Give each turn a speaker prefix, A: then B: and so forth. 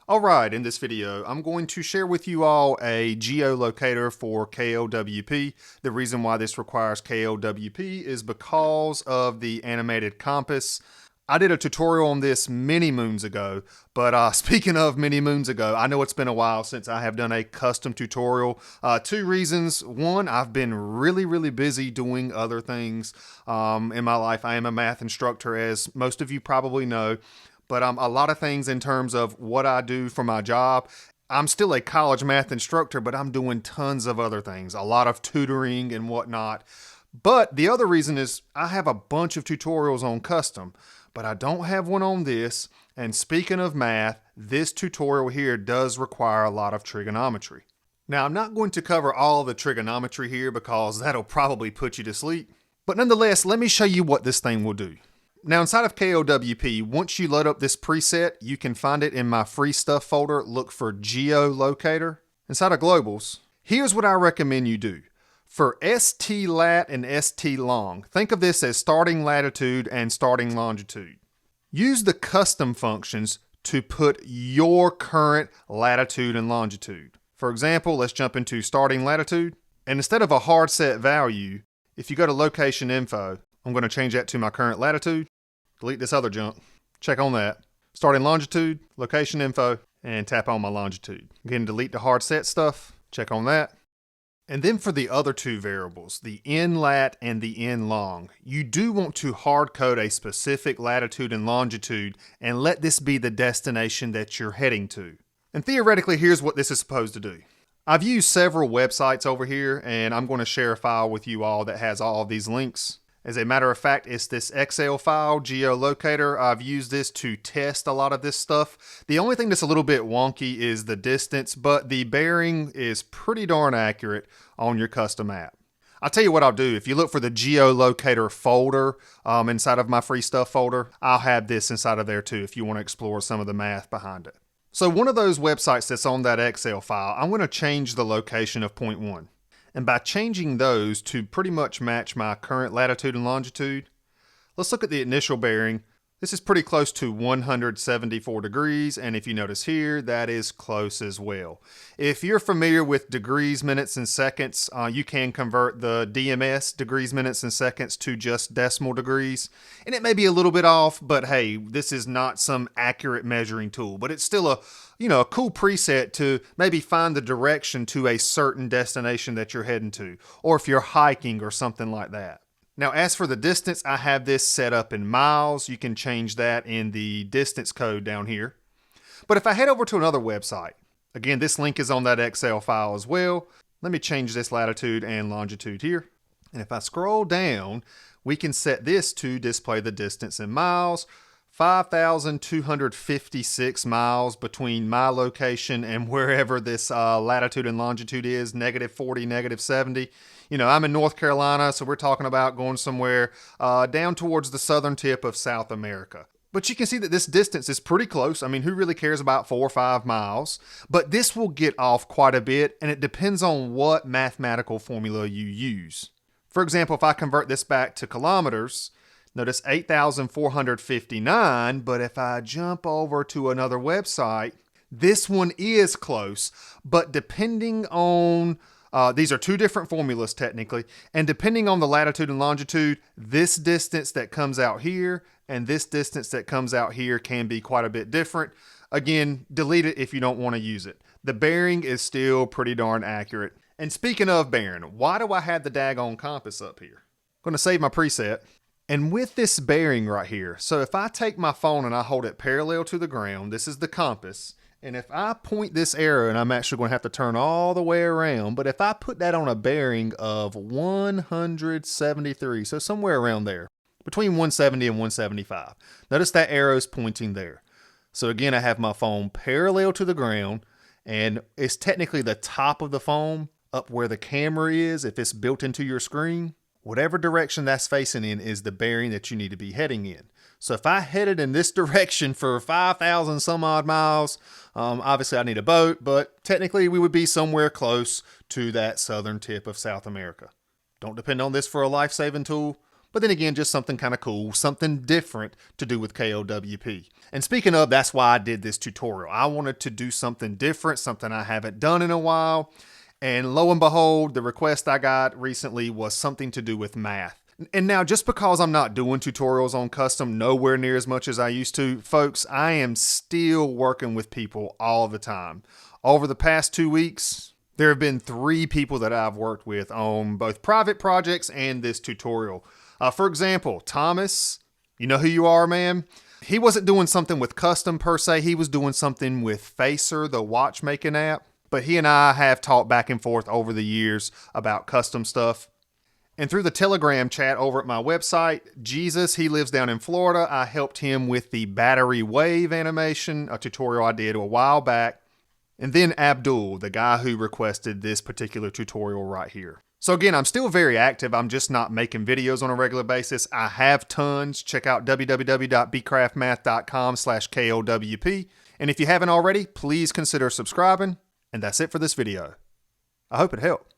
A: Alright, in this video, I'm going to share with you all a geolocator for KLWP. The reason why this requires KLWP is because of the animated compass. I did a tutorial on this many moons ago, but speaking of many moons ago, I know it's been a while since I have done a custom tutorial. Two reasons. One, I've been really busy doing other things in my life. I am a math instructor, as most of you probably know. But a lot of things in terms of what I do for my job. I'm still a college math instructor, but I'm doing tons of other things, a lot of tutoring and whatnot. But the other reason is I have a bunch of tutorials on custom, but I don't have one on this. And speaking of math, this tutorial here does require a lot of trigonometry. Now, I'm not going to cover all the trigonometry here because that'll probably put you to sleep. But nonetheless, let me show you what this thing will do. Now inside of KLWP, once you load up this preset, you can find it in my free stuff folder. Look for GeoLocator. Inside of globals, here's what I recommend you do. For ST-lat and ST-long, think of this as starting latitude and starting longitude. Use the custom functions to put your current latitude and longitude. For example, let's jump into starting latitude. And instead of a hard set value, if you go to location info, I'm going to change that to my current latitude. Delete this other junk. Check on that. Starting longitude, location info, and tap on my longitude. Again, delete the hard set stuff. Check on that. And then for the other two variables, the n-lat and the n-long, you do want to hard code a specific latitude and longitude and let this be the destination that you're heading to. And theoretically, here's what this is supposed to do. I've used several websites over here, and I'm going to share a file with you all that has all of these links. As a matter of fact, it's this Excel file, GeoLocator. I've used this to test a lot of this stuff. The only thing that's a little bit wonky is the distance, but the bearing is pretty darn accurate on your custom app. I'll tell you what I'll do. If you look for the GeoLocator folder inside of my free stuff folder, I'll have this inside of there too if you want to explore some of the math behind it. So one of those websites that's on that Excel file, I'm going to change the location of point 1. And by changing those to pretty much match my current latitude and longitude, let's look at the initial bearing. This is pretty close to 174 degrees, and if you notice here, that is close as well. If you're familiar with degrees, minutes, and seconds, you can convert the DMS, degrees, minutes, and seconds, to just decimal degrees. And it may be a little bit off, but hey, this is not some accurate measuring tool, but it's still a cool preset to maybe find the direction to a certain destination that you're heading to, or if you're hiking or something like that. Now, as for the distance, I have this set up in miles. You can change that in the distance code down here. But if I head over to another website, again, this link is on that Excel file as well. Let me change this latitude and longitude here. And if I scroll down, we can set this to display the distance in miles. 5,256 miles between my location and wherever this latitude and longitude is, -40, -70. I'm in North Carolina, so we're talking about going somewhere down towards the southern tip of South America. But you can see that this distance is pretty close. I mean, who really cares about 4 or 5 miles? But this will get off quite a bit, and it depends on what mathematical formula you use. For example, if I convert this back to kilometers, notice 8,459, but if I jump over to another website, this one is close, but depending on, these are two different formulas technically, and depending on the latitude and longitude, this distance that comes out here and this distance that comes out here can be quite a bit different. Again, delete it if you don't want to use it. The bearing is still pretty darn accurate. And speaking of bearing, why do I have the daggone compass up here? I'm going to save my preset. And with this bearing right here, so if I take my phone and I hold it parallel to the ground, this is the compass, and if I point this arrow, and I'm actually going to have to turn all the way around, but if I put that on a bearing of 173, so somewhere around there, between 170 and 175, notice that arrow's pointing there. So again, I have my phone parallel to the ground, and it's technically the top of the phone up where the camera is, if it's built into your screen. Whatever direction that's facing in is the bearing that you need to be heading in. So if I headed in this direction for 5,000 some odd miles, obviously I need a boat, but technically we would be somewhere close to that southern tip of South America. Don't depend on this for a life-saving tool, But then again, just something kind of cool, something different to do with KLWP. And speaking of, that's why I did this tutorial. I wanted to do something different, something I haven't done in a while. And lo and behold, the request I got recently was something to do with math. And now, just because I'm not doing tutorials on Kustom nowhere near as much as I used to, folks, I am still working with people all the time. Over the past 2 weeks, there have been 3 people that I've worked with on both private projects and this tutorial. For example, Thomas, you know who you are, man? He wasn't doing something with Kustom per se. He was doing something with Facer, the watchmaking app. But he and I have talked back and forth over the years about Kustom stuff. And through the Telegram chat over at my website, Jesus, he lives down in Florida. I helped him with the battery wave animation, a tutorial I did a while back. And then Abdul, the guy who requested this particular tutorial right here. So again, I'm still very active. I'm just not making videos on a regular basis. I have tons. Check out www.bcraftmath.com/KLWP. And if you haven't already, please consider subscribing. And that's it for this video. I hope it helped.